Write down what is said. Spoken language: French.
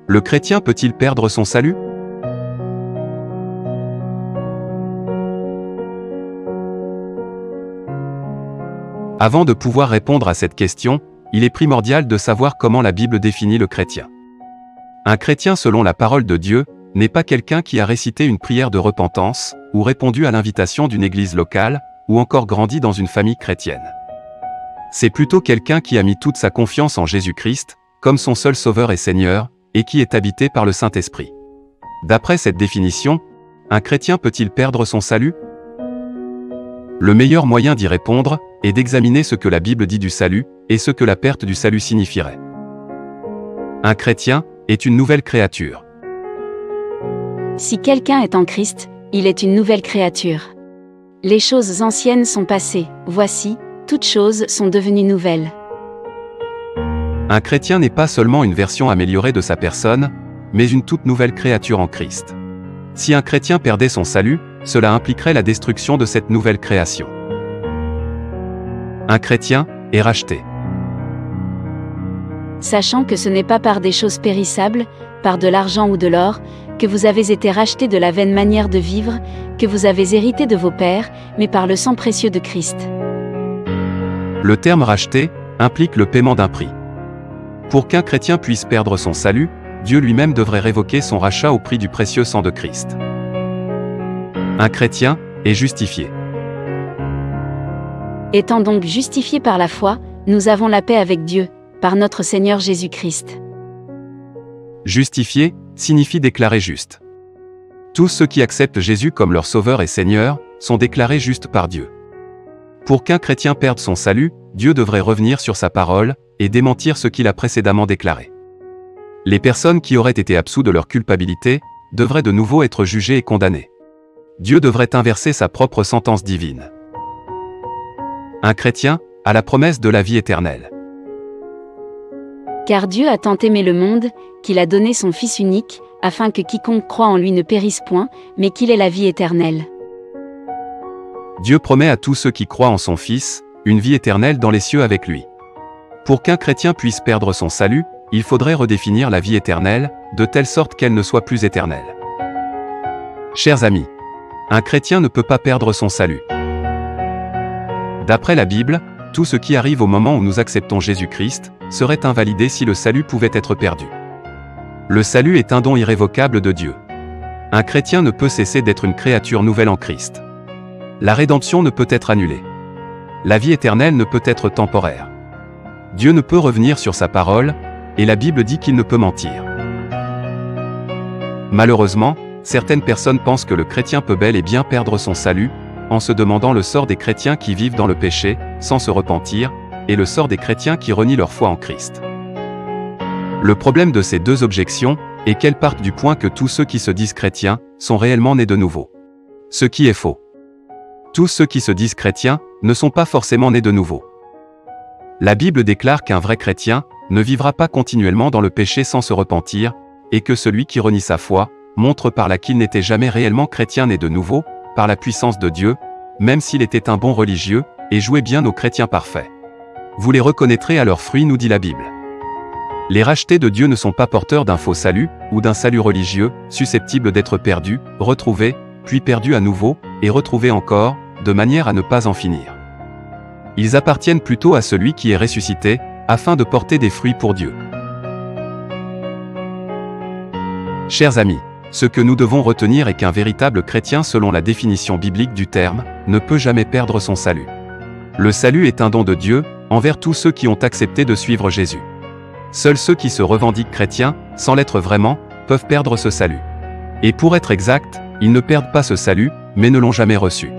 Le chrétien peut-il perdre son salut? Avant de pouvoir répondre à cette question, il est primordial de savoir comment la Bible définit le chrétien. Un chrétien selon la parole de Dieu n'est pas quelqu'un qui a récité une prière de repentance, ou répondu à l'invitation d'une église locale, ou encore grandi dans une famille chrétienne. C'est plutôt quelqu'un qui a mis toute sa confiance en Jésus-Christ, comme son seul Sauveur et Seigneur, et qui est habité par le Saint-Esprit. D'après cette définition, un chrétien peut-il perdre son salut? Le meilleur moyen d'y répondre est d'examiner ce que la Bible dit du salut, et ce que la perte du salut signifierait. Un chrétien est une nouvelle créature. Si quelqu'un est en Christ, il est une nouvelle créature. Les choses anciennes sont passées, voici, toutes choses sont devenues nouvelles. Un chrétien n'est pas seulement une version améliorée de sa personne, mais une toute nouvelle créature en Christ. Si un chrétien perdait son salut, cela impliquerait la destruction de cette nouvelle création. Un chrétien est racheté. Sachant que ce n'est pas par des choses périssables, par de l'argent ou de l'or, que vous avez été rachetés de la vaine manière de vivre, que vous avez hérité de vos pères, mais par le sang précieux de Christ. Le terme racheté implique le paiement d'un prix. Pour qu'un chrétien puisse perdre son salut, Dieu lui-même devrait révoquer son rachat au prix du précieux sang de Christ. Un chrétien est justifié. Étant donc justifiés par la foi, nous avons la paix avec Dieu, par notre Seigneur Jésus-Christ. Justifié signifie déclarer juste. Tous ceux qui acceptent Jésus comme leur Sauveur et Seigneur sont déclarés justes par Dieu. Pour qu'un chrétien perde son salut, Dieu devrait revenir sur sa parole et démentir ce qu'il a précédemment déclaré. Les personnes qui auraient été absous de leur culpabilité devraient de nouveau être jugées et condamnées. Dieu devrait inverser sa propre sentence divine. Un chrétien a la promesse de la vie éternelle. Car Dieu a tant aimé le monde, qu'il a donné son Fils unique, afin que quiconque croit en lui ne périsse point, mais qu'il ait la vie éternelle. Dieu promet à tous ceux qui croient en son Fils, une vie éternelle dans les cieux avec lui. Pour qu'un chrétien puisse perdre son salut, il faudrait redéfinir la vie éternelle, de telle sorte qu'elle ne soit plus éternelle. Chers amis, un chrétien ne peut pas perdre son salut. D'après la Bible, tout ce qui arrive au moment où nous acceptons Jésus-Christ serait invalidé si le salut pouvait être perdu. Le salut est un don irrévocable de Dieu. Un chrétien ne peut cesser d'être une créature nouvelle en Christ. La rédemption ne peut être annulée. La vie éternelle ne peut être temporaire. Dieu ne peut revenir sur sa parole, et la Bible dit qu'il ne peut mentir. Malheureusement, certaines personnes pensent que le chrétien peut bel et bien perdre son salut, en se demandant le sort des chrétiens qui vivent dans le péché, sans se repentir, et le sort des chrétiens qui renient leur foi en Christ. Le problème de ces deux objections est qu'elles partent du point que tous ceux qui se disent chrétiens sont réellement nés de nouveau. Ce qui est faux. Tous ceux qui se disent chrétiens ne sont pas forcément nés de nouveau. La Bible déclare qu'un vrai chrétien ne vivra pas continuellement dans le péché sans se repentir, et que celui qui renie sa foi montre par là qu'il n'était jamais réellement chrétien né de nouveau, par la puissance de Dieu, même s'il était un bon religieux, et jouait bien aux chrétiens parfaits. Vous les reconnaîtrez à leurs fruits, nous dit la Bible. Les rachetés de Dieu ne sont pas porteurs d'un faux salut, ou d'un salut religieux, susceptible d'être perdu, retrouvé, puis perdu à nouveau, et retrouvé encore, de manière à ne pas en finir. Ils appartiennent plutôt à celui qui est ressuscité, afin de porter des fruits pour Dieu. Chers amis, ce que nous devons retenir est qu'un véritable chrétien selon la définition biblique du terme, ne peut jamais perdre son salut. Le salut est un don de Dieu, envers tous ceux qui ont accepté de suivre Jésus. Seuls ceux qui se revendiquent chrétiens, sans l'être vraiment, peuvent perdre ce salut. Et pour être exact, ils ne perdent pas ce salut, mais ne l'ont jamais reçu.